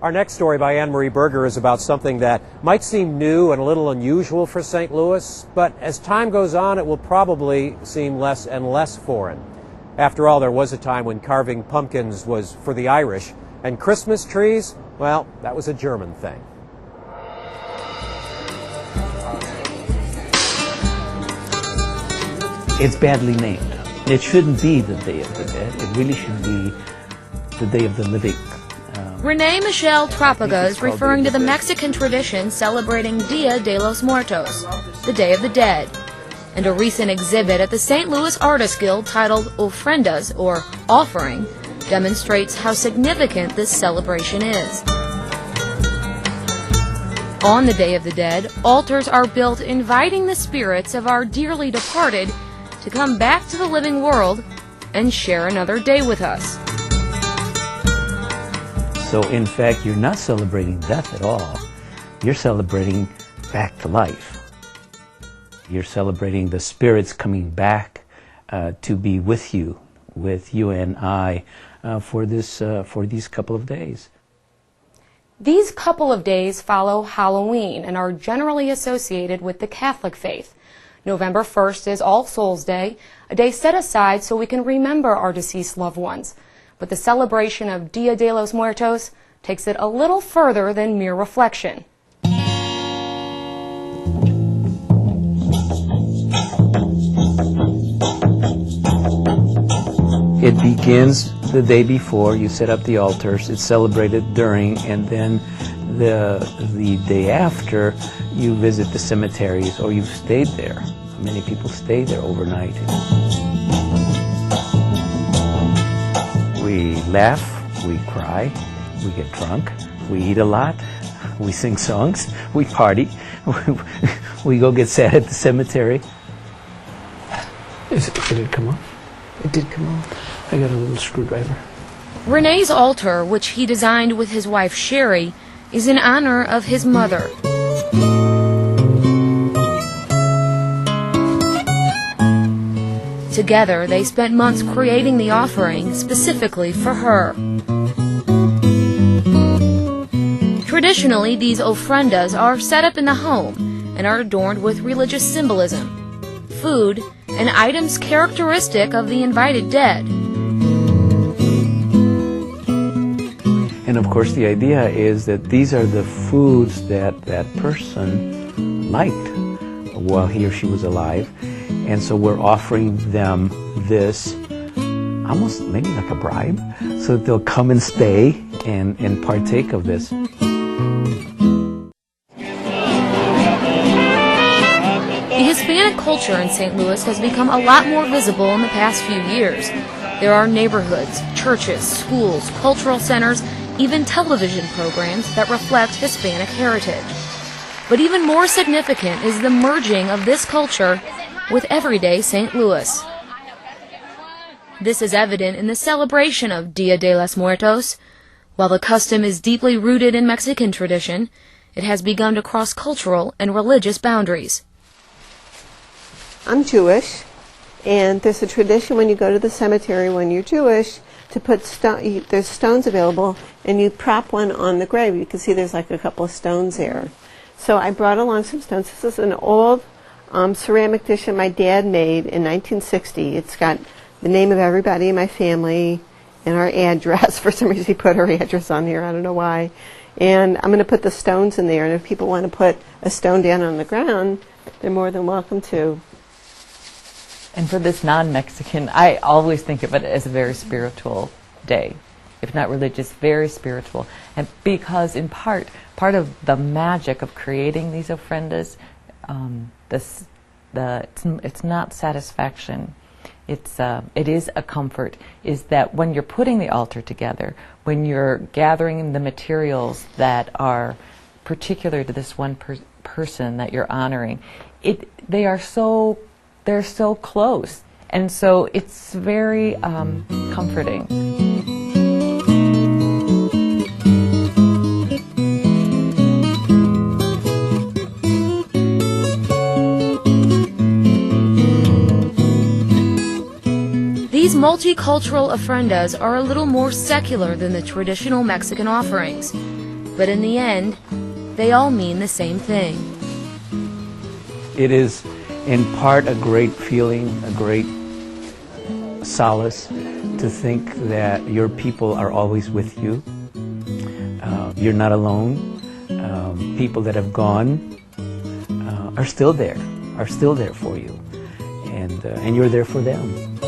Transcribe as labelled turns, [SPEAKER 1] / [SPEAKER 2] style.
[SPEAKER 1] Our next story by Anne-Marie Berger is about something that might seem new and a little unusual for St. Louis, but as time goes on, it will probably seem less and less foreign. After all, there was a time when carving pumpkins was for the Irish, and Christmas trees, well, that was a German thing.
[SPEAKER 2] It's badly named. It shouldn't be the Day of the Dead. It really should be the Day of the Living.
[SPEAKER 3] Renee Michelle Trapaga is referring to the Mexican tradition celebrating Dia de los Muertos, the Day of the Dead, and a recent exhibit at the St. Louis Artists Guild titled Ofrendas, or Offering, demonstrates how significant this celebration is. On the Day of the Dead, altars are built inviting the spirits of our dearly departed to come back to the living world and share another day with us.
[SPEAKER 2] So in fact, you're not celebrating death at all. You're celebrating back to life. You're celebrating the spirits coming back to be with you and I, for these couple of days.
[SPEAKER 3] These couple of days follow Halloween and are generally associated with the Catholic faith. November 1st is All Souls Day, a day set aside so we can remember our deceased loved ones. But the celebration of Dia de los Muertos takes it a little further than mere reflection.
[SPEAKER 2] It begins the day before. You set up the altars. It's celebrated during, and then the day after, you visit the cemeteries, or you've stayed there. Many people stay there overnight. We laugh, we cry, we get drunk, we eat a lot, we sing songs, we party, we go get sad at the cemetery. Did it come off? It did come off. I got a little screwdriver.
[SPEAKER 3] Renee's altar, which he designed with his wife Sherry, is in honor of his mother. Together, they spent months creating the offering specifically for her. Traditionally, these ofrendas are set up in the home and are adorned with religious symbolism, food, and items characteristic of the invited dead.
[SPEAKER 2] And of course, the idea is that these are the foods that that person liked while he or she was alive. And so we're offering them this, almost maybe like a bribe, so that they'll come and stay and partake of this.
[SPEAKER 3] The Hispanic culture in St. Louis has become a lot more visible in the past few years. There are neighborhoods, churches, schools, cultural centers, even television programs that reflect Hispanic heritage. But even more significant is the merging of this culture with everyday St. Louis. This is evident in the celebration of Dia de los Muertos. While the custom is deeply rooted in Mexican tradition, it has begun to cross cultural and religious boundaries.
[SPEAKER 4] I'm Jewish, and there's a tradition when you go to the cemetery when you're Jewish to put there's stones available, and you prop one on the grave. You can see there's like a couple of stones there. So I brought along some stones. This is an old ceramic dish that my dad made in 1960. It's got the name of everybody in my family and our address. For some reason he put our address on here, I don't know why. And I'm going to put the stones in there, and if people want to put a stone down on the ground, they're more than welcome to.
[SPEAKER 5] And for this non-Mexican, I always think of it as a very spiritual day, if not religious, very spiritual. And because in part of the magic of creating these ofrendas, it's not satisfaction. It is a comfort, is that when you're putting the altar together, when you're gathering the materials that are particular to this one person that you're honoring, they're so close, and so it's very comforting.
[SPEAKER 3] These multicultural ofrendas are a little more secular than the traditional Mexican offerings. but in the end, they all mean the same thing.
[SPEAKER 2] It is in part a great feeling, a great solace to think that your people are always with you. You're not alone. People that have gone are still there for you, and you're there for them.